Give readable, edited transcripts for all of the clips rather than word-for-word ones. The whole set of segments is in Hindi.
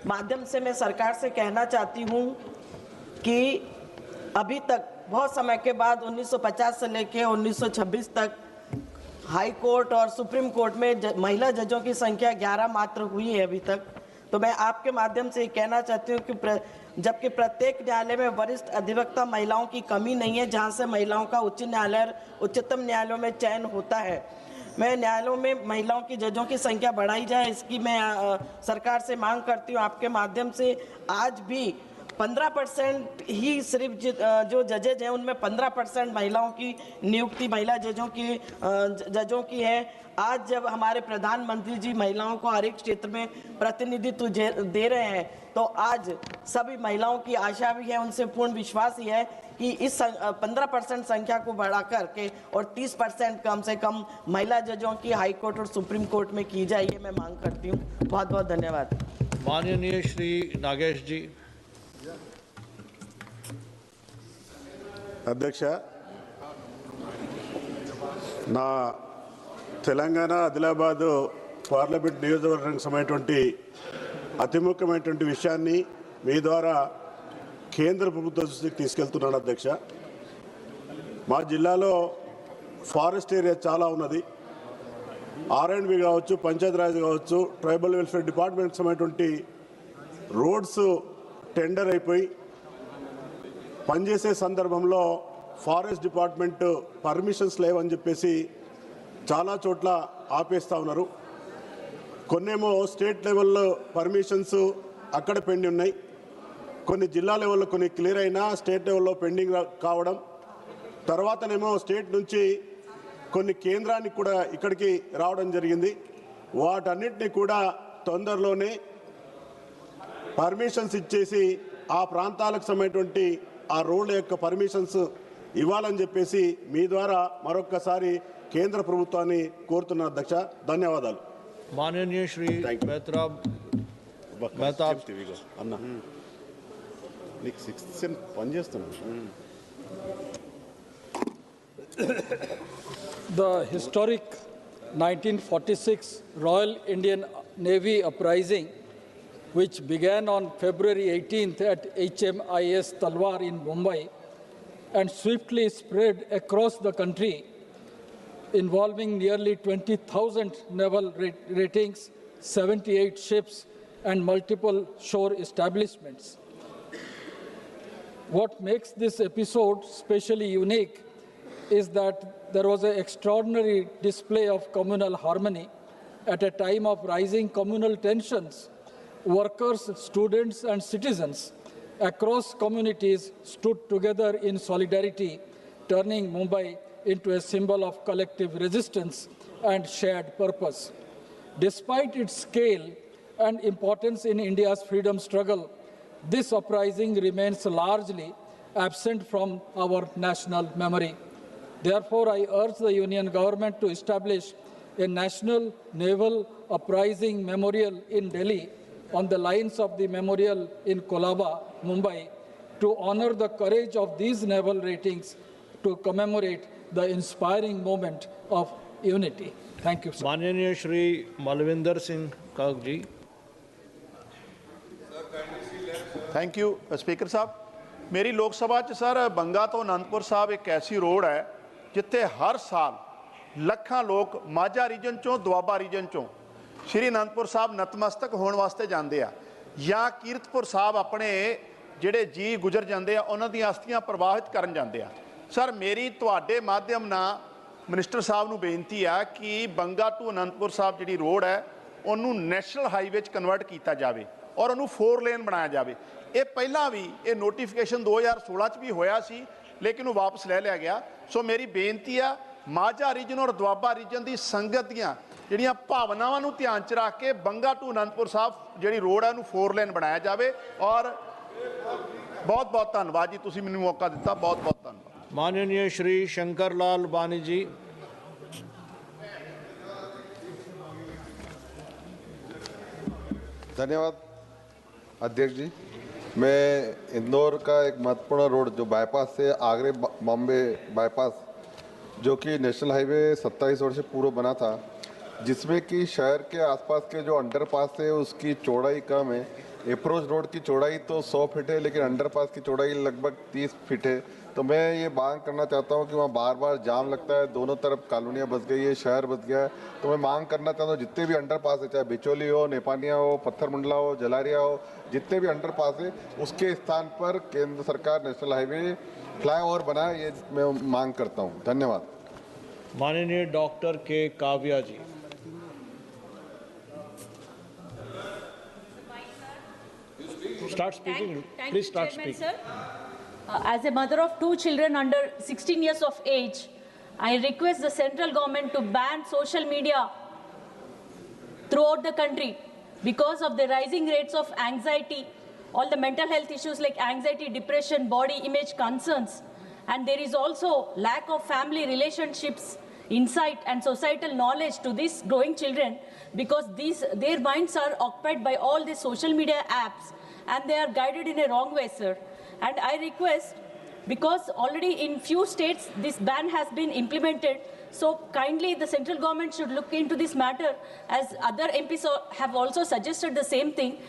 माध्यम से मैं सरकार से कहना चाहती हूँ कि अभी तक बहुत समय के बाद 1950 से लेकर 1926 तक हाई कोर्ट और सुप्रीम कोर्ट में महिला जजों की संख्या 11 मात्र हुई है अभी तक। तो मैं आपके माध्यम से कहना चाहती हूँ कि जबकि प्रत्येक न्यायालय में वरिष्ठ अधिवक्ता महिलाओं की कमी नहीं है, जहाँ से महिलाओं का उच्च न्यायालय उच्चतम न्यायालयों में चयन होता है, मैं न्यायालयों में महिलाओं की जजों की संख्या बढ़ाई जाए, इसकी मैं सरकार से मांग करती हूँ। आपके माध्यम से आज भी 15% ही सिर्फ जो जजेज हैं उनमें 15% महिलाओं की नियुक्ति महिला जजों की है। आज जब हमारे प्रधानमंत्री जी महिलाओं को हर एक क्षेत्र में प्रतिनिधित्व दे रहे हैं, तो आज सभी महिलाओं की आशा भी है, उनसे पूर्ण विश्वास ही है कि इस 15% संख्या को बढ़ा करके और 30% कम से कम महिला जजों की हाई कोर्ट और सुप्रीम कोर्ट में की जाए, ये मैं मांग करती हूँ। बहुत बहुत धन्यवाद। माननीय श्री नागेश जी। అధ్యక్ష, నా తెలంగాణ ఆదిలాబాద్ పార్లమెంట్ నియోజకవర్గానికి సంబంధించినటువంటి అతి ముఖ్యమైనటువంటి విషయాన్ని మీ ద్వారా కేంద్ర ప్రభుత్వ దృష్టికి తీసుకెళ్తున్నాను అధ్యక్ష. మా జిల్లాలో ఫారెస్ట్ ఏరియా చాలా ఉన్నది. ఆర్ఎండ్బి కావచ్చు, పంచాయతీరాజ్ కావచ్చు, ట్రైబల్ వెల్ఫేర్ డిపార్ట్మెంట్కి సంబంధించినటువంటి రోడ్స్ టెండర్ అయిపోయి పనిచేసే సందర్భంలో ఫారెస్ట్ డిపార్ట్మెంట్ పర్మిషన్స్ లేవని చెప్పేసి చాలా చోట్ల ఆపేస్తూ ఉన్నారు. కొన్నేమో స్టేట్ లెవెల్లో పర్మిషన్స్ అక్కడ పెండింగ్ ఉన్నాయి, కొన్ని జిల్లా లెవెల్లో కొన్ని క్లియర్ అయినా స్టేట్ లెవెల్లో పెండింగ్ కావడం, తర్వాతనేమో స్టేట్ నుంచి కొన్ని కేంద్రానికి కూడా ఇక్కడికి రావడం జరిగింది. వాటన్నిటిని కూడా తొందరలోనే పర్మిషన్స్ ఇచ్చేసి ఆ ప్రాంతాలకు సంబంధించినటువంటి ఆ రోడ్ల యొక్క పర్మిషన్స్ ఇవ్వాలని చెప్పేసి మీ ద్వారా మరొక్కసారి కేంద్ర ప్రభుత్వాన్ని కోరుతున్నారు అధ్యక్ష. ధన్యవాదాలు. माननीय श्री मेहता అన్న నీకు 6th సెన్ పని చేస్తున్నాను. The historic 1946 Royal Indian Navy uprising, which began on February 18th at HMIS Talwar in Mumbai and swiftly spread across the country, involving nearly 20,000 naval ratings, 78 ships, and multiple shore establishments. What makes this episode especially unique is that there was an extraordinary display of communal harmony at a time of rising communal tensions. Workers, students, and citizens across communities stood together in solidarity, turning Mumbai into a symbol of collective resistance and shared purpose. Despite its scale and importance in India's freedom struggle, this uprising remains largely absent from our national memory. Therefore, I urge the Union government to establish a national naval uprising memorial in Delhi on the lines of the memorial in Kolaba, Mumbai, to honor the courage of these naval ratings, to commemorate the inspiring moment of unity. Thank you, sir. माननीय श्री मलविंदर सिंह काग जी। थैंक यू स्पीकर साहब। मेरी लोक सभा च सर बंगा तो आनंदपुर साहब एक ऐसी रोड है जिथे हर साल ਲੱਖਾਂ ਲੋਕ ਮਾਝਾ ਰੀਜਨ ਚੋਂ ਦੁਆਬਾ ਰੀਜਨ ਚੋਂ ਸ਼੍ਰੀ ਅਨੰਦਪੁਰ ਸਾਹਿਬ ਨਤਮਸਤਕ ਹੋਣ ਵਾਸਤੇ ਜਾਂਦੇ ਆ, ਜਾਂ ਕੀਰਤਪੁਰ ਸਾਹਿਬ ਆਪਣੇ ਜਿਹੜੇ ਜੀ ਗੁਜ਼ਰ ਜਾਂਦੇ ਆ ਉਹਨਾਂ ਦੀਆਂ ਅਸਥੀਆਂ ਪ੍ਰਵਾਹਿਤ ਕਰਨ ਜਾਂਦੇ ਆ। ਸਰ ਮੇਰੀ ਤੁਹਾਡੇ ਮਾਧਿਅਮ ਨਾਲ ਮਿਨਿਸਟਰ ਸਾਹਿਬ ਨੂੰ ਬੇਨਤੀ ਆ ਕਿ ਬੰਗਾ ਟੂ ਅਨੰਦਪੁਰ ਸਾਹਿਬ ਜਿਹੜੀ ਰੋਡ ਹੈ ਉਹਨੂੰ ਨੈਸ਼ਨਲ ਹਾਈਵੇ 'ਚ ਕਨਵਰਟ ਕੀਤਾ ਜਾਵੇ ਔਰ ਉਹਨੂੰ 4 ਲੇਨ ਬਣਾਇਆ ਜਾਵੇ। ਇਹ ਪਹਿਲਾਂ ਵੀ ਇਹ ਨੋਟੀਫਿਕੇਸ਼ਨ 2016 'ਚ ਵੀ ਹੋਇਆ ਸੀ, ਲੇਕਿਨ ਉਹ ਵਾਪਸ ਲੈ ਲਿਆ ਗਿਆ। ਸੋ ਮੇਰੀ ਬੇਨਤੀ ਆ ਮਾਝਾ ਰੀਜਨ ਔਰ ਦੁਆਬਾ ਰੀਜਨ ਦੀ ਸੰਗਤ ਦੀਆਂ ਜਿਹੜੀਆਂ ਭਾਵਨਾਵਾਂ ਨੂੰ ਧਿਆਨ 'ਚ ਰੱਖ ਕੇ ਬੰਗਾ ਟੂ ਅਨੰਦਪੁਰ ਸਾਹਿਬ ਜਿਹੜੀ ਰੋਡ ਹੈ ਉਹਨੂੰ 4 ਲੇਨ ਬਣਾਇਆ ਜਾਵੇ। ਔਰ ਬਹੁਤ ਬਹੁਤ ਧੰਨਵਾਦ ਜੀ, ਤੁਸੀਂ ਮੈਨੂੰ ਮੌਕਾ ਦਿੱਤਾ, ਬਹੁਤ ਬਹੁਤ ਧੰਨਵਾਦ। माननीय श्री शंकर लाल बानी जी। धन्यवाद अध्यक्ष जी। मैं इंदौर का एक महत्वपूर्ण रोड जो बाईपास से आगरे बॉम्बे बाईपास जो कि नेशनल हाईवे 27 वर्ष से पूर्व बना था, जिसमें कि शहर के आसपास के जो अंडरपास है उसकी चौड़ाई कम है, अप्रोच रोड की चौड़ाई तो 100 फीट है, लेकिन अंडरपास की चौड़ाई लगभग 30 फीट है। तो मैं ये मांग करना चाहता हूँ कि वहाँ बार बार जाम लगता है, दोनों तरफ कॉलोनियाँ बस गई है, शहर बस गया है। तो मैं मांग करना चाहता हूँ जितने भी अंडरपास है, चाहे बिचौली हो, नेपानिया हो, पत्थर मुंडला हो, जलारिया हो, जितने भी अंडरपास है उसके स्थान पर केंद्र सरकार नेशनल हाईवे फ्लाईओवर बनाए, ये मैं मांग करता हूँ। धन्यवाद। माननीय डॉक्टर के काव्या जी। Start speaking. Thank Please you, start Chairman, speaking. sir. As a mother of 2 children under 16 years of age, I request the central government to ban social media throughout the country because of the rising rates of anxiety, all the mental health issues like anxiety, depression, body image concerns, and there is also lack of family relationships, insight and societal knowledge to these growing children because their minds are occupied by all these social media apps and they are guided in a wrong way, sir. And I request, because already in few states this ban has been implemented, so kindly the central government should look into this matter as other MPs have also suggested the same thing.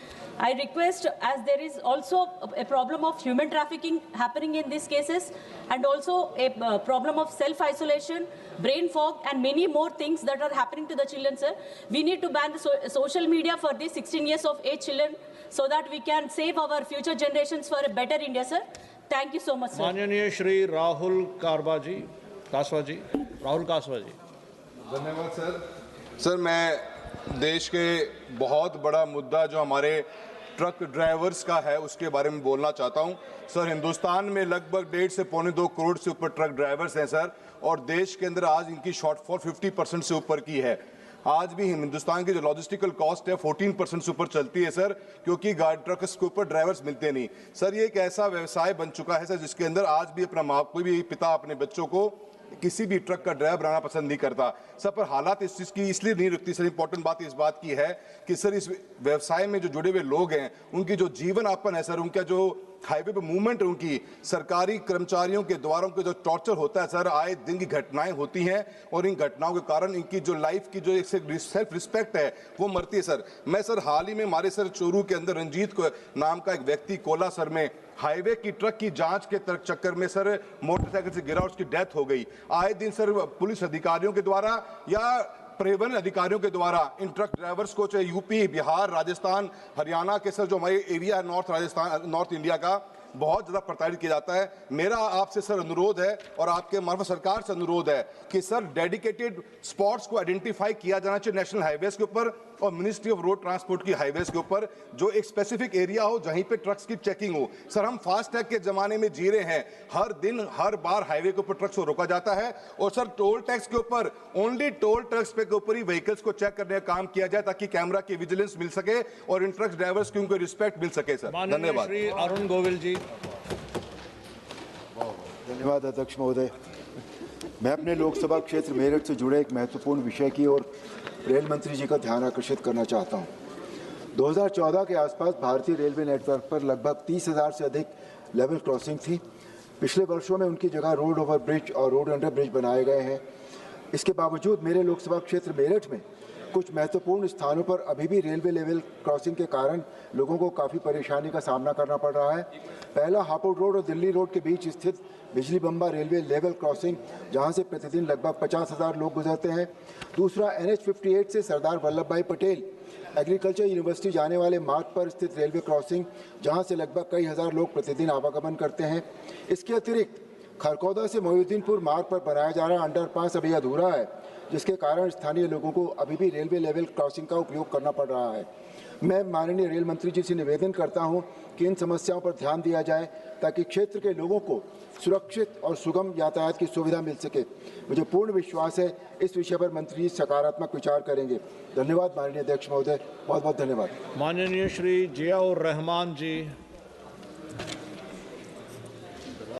I request, as there is also a problem of human trafficking happening in these cases and also a problem of self-isolation, brain fog and many more things that are happening to the children, sir. We need to ban the social media for these 16 years of age children so that we can save our future generations for a better India, sir. Thank you so much, sir. माननीय श्री राहुल कासवा जी। राहुल कासवा जी। धन्यवाद सर। सर, मैं देश के बहुत बड़ा मुद्दा जो हमारे ट्रक ड्राइवर्स का है उसके बारे में बोलना चाहता हूं। सर, हिंदुस्तान में लगभग 1.5 से पौने 2 करोड़ से ऊपर ट्रक ड्राइवर्स हैं सर, और देश के अंदर आज इनकी शॉर्टफॉल 50% से ऊपर की है। आज भी हिंदुस्तान की जो लॉजिस्टिकल कॉस्ट है 14% से ऊपर चलती है सर, क्योंकि गाड़ी ट्रक्स के ऊपर ड्राइवर्स मिलते नहीं। सर, ये एक ऐसा व्यवसाय बन चुका है सर जिसके अंदर आज भी कोई भी पिता अपने बच्चों को किसी भी ट्रक का ड्राइवर बनाना पसंद नहीं करता सर। पर हालात इस चीज़ की इसलिए नहीं रुकती सर। इंपॉर्टेंट बात इस बात की है कि सर इस व्यवसाय में जो जुड़े हुए लोग हैं उनकी जो जीवन यापन है सर, उनका जो हाईवे पे मूवमेंट है, उनकी सरकारी कर्मचारियों के द्वारा उनके जो टॉर्चर होता है सर, आए दिन की घटनाएं होती हैं और इन घटनाओं के कारण इनकी जो लाइफ की जो एक सेल्फ रिस्पेक्ट है वो मरती है सर। मैं सर हाल ही में हमारे सर चोरू के अंदर रंजीत नाम का एक व्यक्ति कोला सर में हाईवे की ट्रक की जांच के चक्कर में सर मोटरसाइकिल से गिरा, उसकी डेथ हो गई। आए दिन सर पुलिस अधिकारियों के द्वारा या परिवहन अधिकारियों के द्वारा इन ट्रक ड्राइवर्स को, चाहे यूपी, बिहार, राजस्थान, हरियाणा के सर जो हमारे एरिया है नॉर्थ इंडिया का, बहुत ज़्यादा प्रताड़ित किया जाता है। मेरा आपसे सर अनुरोध है और आपके मार्फत सरकार से अनुरोध है कि सर डेडिकेटेड स्पॉट्स को आइडेंटिफाई किया जाना चाहिए नेशनल हाईवेज के ऊपर और मिनिस्ट्री ऑफ रोड ट्रांसपोर्ट की हाईवेज के ऊपर, जो एक स्पेसिफिक एरिया हो जहीं पे ट्रक्स की चेकिंग हो। सर, हम फास्ट टैग के जमाने में जी रहे हैं, हर दिन हर बार हाईवे के ऊपर ट्रक्स को रोका जाता है और सर टोल टैक्स के ऊपर ओनली टोल टैक्स पे के ऊपर ही व्हीकल्स को चेक करने का काम किया जाए ताकि कैमरा की विजिलेंस मिल सके और इन ट्रक ड्राइवर्स की उनको रिस्पेक्ट मिल सके सर। धन्यवाद। श्री अरुण गोविल जी। धन्यवाद अध्यक्ष महोदय। मैं अपने लोकसभा क्षेत्र मेरठ से जुड़े एक महत्वपूर्ण विषय की ओर रेल मंत्री जी का ध्यान आकर्षित करना चाहता हूं। 2014 के आसपास भारतीय रेलवे नेटवर्क पर लगभग 30,000 से अधिक लेवल क्रॉसिंग थी। पिछले वर्षों में उनकी जगह रोड ओवर ब्रिज और रोड अंडर ब्रिज बनाए गए हैं। इसके बावजूद मेरे लोकसभा क्षेत्र मेरठ में कुछ महत्वपूर्ण स्थानों पर अभी भी रेलवे लेवल क्रॉसिंग के कारण लोगों को काफ़ी परेशानी का सामना करना पड़ रहा है। पहला हापुड़ रोड और दिल्ली रोड के बीच स्थित बिजली बम्बा रेलवे लेवल क्रॉसिंग, जहां से प्रतिदिन लगभग 50,000 लोग गुजरते हैं। दूसरा NH 58 से सरदार वल्लभ भाई पटेल एग्रीकल्चर यूनिवर्सिटी जाने वाले मार्ग पर स्थित रेलवे क्रॉसिंग, जहां से लगभग कई हज़ार लोग प्रतिदिन आवागमन करते हैं। इसके अतिरिक्त खरकौदा से मोहिउद्दीनपुर मार्ग पर बनाया जा रहा अंडरपास अभी अधूरा है, जिसके कारण स्थानीय लोगों को अभी भी रेलवे लेवल क्रॉसिंग का उपयोग करना पड़ रहा है। मैं माननीय रेल मंत्री जी से निवेदन करता हूं कि इन समस्याओं पर ध्यान दिया जाए ताकि क्षेत्र के लोगों को सुरक्षित और सुगम यातायात की सुविधा मिल सके। मुझे पूर्ण विश्वास है इस विषय पर मंत्री जी सकारात्मक विचार करेंगे। धन्यवाद माननीय अध्यक्ष महोदय, बहुत बहुत धन्यवाद। माननीय श्री जियाउर रहमान जी।